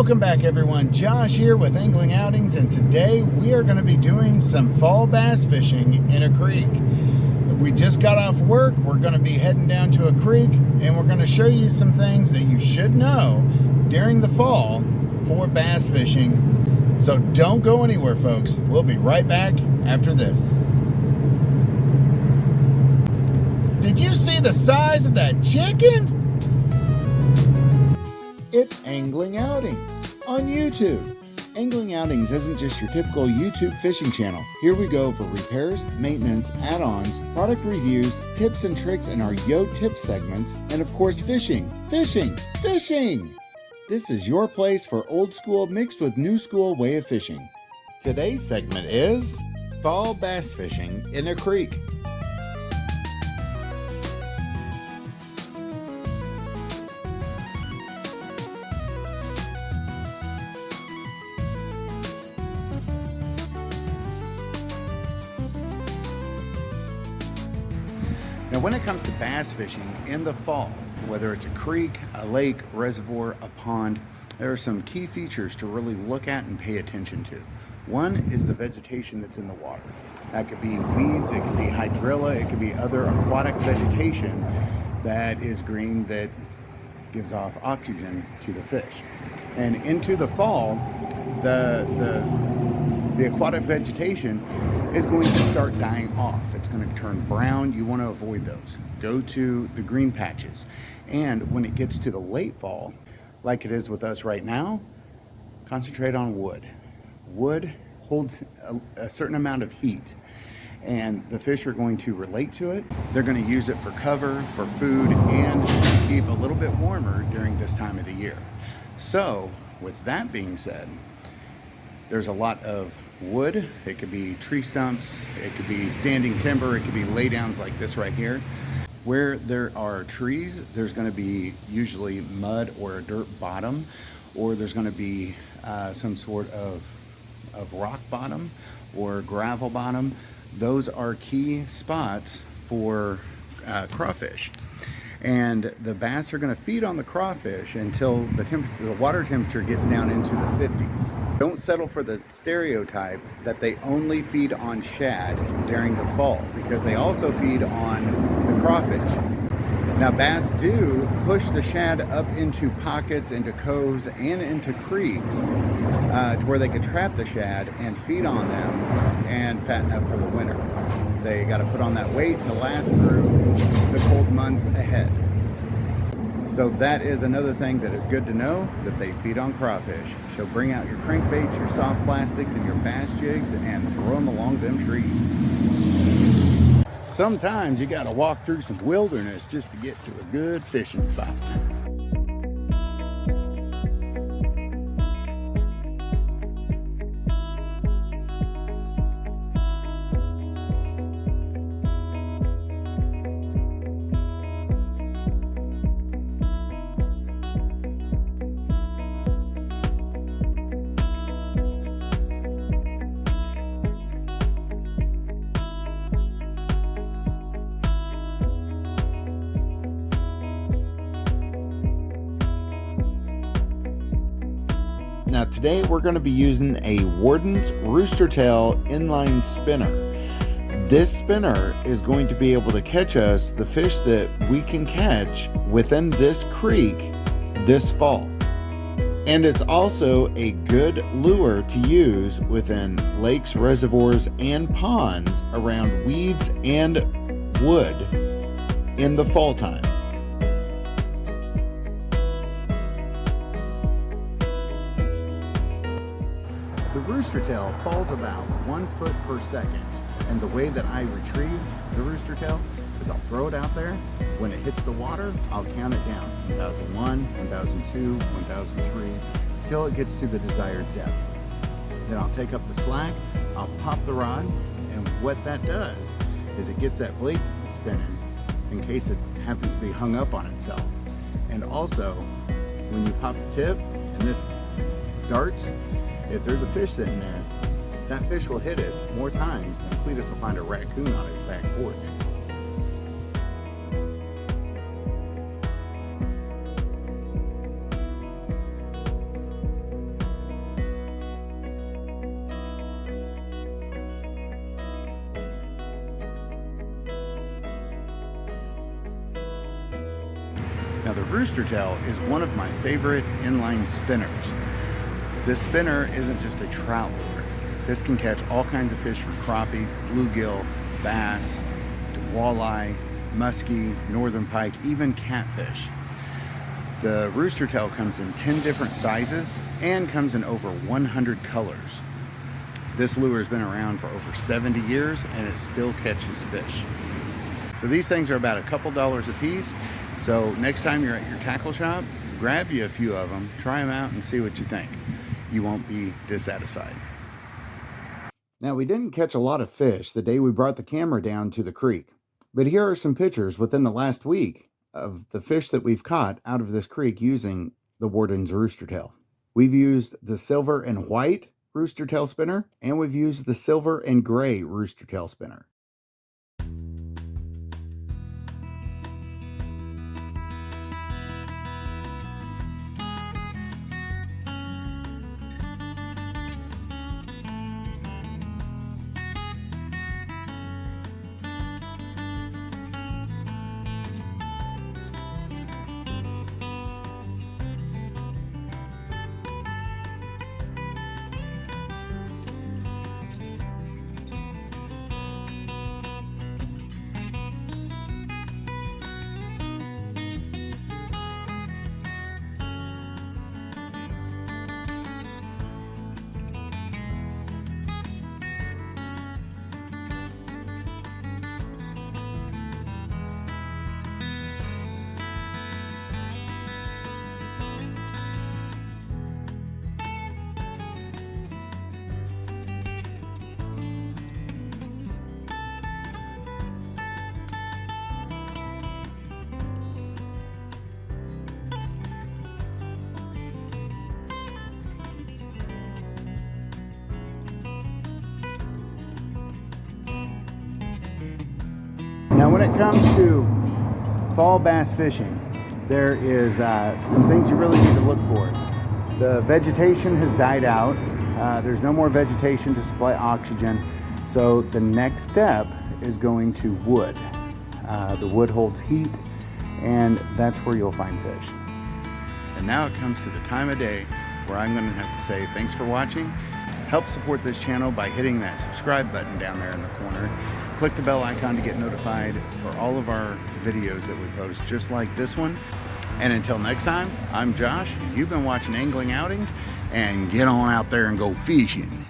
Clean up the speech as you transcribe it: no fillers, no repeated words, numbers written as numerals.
Welcome back, everyone. Josh here with Angling Outings, and today we are going to be doing some fall bass fishing in a creek. We just got off work. We're going to be heading down to a creek, and we're going to show you some things that you should know during the fall for bass fishing. So don't go anywhere, folks. We'll be right back after this. Did you see the size of that chicken? It's Angling Outings on YouTube. Angling Outings isn't just your typical YouTube fishing channel. Here we go for repairs, maintenance, add-ons, product reviews, tips and tricks in our Yo Tips segments, and of course fishing. This is your place for old school mixed with new school way of fishing. Today's segment is fall bass fishing in a creek. Now, when it comes to bass fishing in the fall, whether it's a creek, a lake, reservoir, a pond, there are some key features to really look at and pay attention to. One is the vegetation that's in the water. That could be weeds, it could be hydrilla, it could be other aquatic vegetation that is green that gives off oxygen to the fish. And into the fall, the aquatic vegetation is going to start dying off. It's going to turn brown. You want to avoid those. Go to the green patches. And when it gets to the late fall, like it is with us right now, concentrate on wood. Wood holds a certain amount of heat, and the fish are going to relate to it. They're going to use it for cover, for food, and to keep a little bit warmer during this time of the year. So, with that being said, there's a lot of wood. It could be tree stumps, it could be standing timber, it could be laydowns like this right here. Where there are trees, there's going to be usually mud or a dirt bottom, or there's going to be some sort of rock bottom or gravel bottom. Those are key spots for crawfish. And the bass are going to feed on the crawfish until the water temperature gets down into the 50s. Don't settle for the stereotype that they only feed on shad during the fall, because they also feed on the crawfish. Now, bass do push the shad up into pockets, into coves, and into creeks to where they can trap the shad and feed on them and fatten up for the winter. They got to put on that weight to last through the cold months ahead. So that is another thing that is good to know, that they feed on crawfish. So bring out your crankbaits, your soft plastics, and your bass jigs and throw them along them trees. Sometimes you got to walk through some wilderness just to get to a good fishing spot. Now today we're going to be using a Wordens Rooster Tail inline spinner. This spinner is going to be able to catch us the fish that we can catch within this creek this fall. And it's also a good lure to use within lakes, reservoirs, and ponds around weeds and wood in the fall time. The rooster tail falls about 1 foot per second, and the way that I retrieve the rooster tail is I'll throw it out there. When it hits the water, I'll count it down, 1001, 1002, 1003, till it gets to the desired depth. Then I'll take up the slack, I'll pop the rod, and what that does is it gets that blade spinning in case it happens to be hung up on itself. And also, when you pop the tip and this darts, if there's a fish sitting there, that fish will hit it more times than Cletus will find a raccoon on his back porch. Now the Rooster Tail is one of my favorite inline spinners. This spinner isn't just a trout lure. This can catch all kinds of fish from crappie, bluegill, bass, walleye, muskie, northern pike, even catfish. The Rooster Tail comes in 10 different sizes and comes in over 100 colors. This lure has been around for over 70 years and it still catches fish. So these things are about a couple dollars a piece. So next time you're at your tackle shop, grab you a few of them, try them out and see what you think. You won't be dissatisfied. Now, we didn't catch a lot of fish the day we brought the camera down to the creek, but here are some pictures within the last week of the fish that we've caught out of this creek using the Wordens Rooster Tail. We've used the silver and white Rooster Tail spinner, and we've used the silver and gray Rooster Tail spinner. Now, when it comes to fall bass fishing, there is some things you really need to look for. The vegetation has died out. There's no more vegetation to supply oxygen. So the next step is going to wood. The wood holds heat, and that's where you'll find fish. And now it comes to the time of day where I'm going to have to say thanks for watching. Help support this channel by hitting that subscribe button down there in the corner. Click the bell icon to get notified for all of our videos that we post, just like this one. And until next time, I'm Josh. You've been watching Angling Outings, and get on out there and go fishing.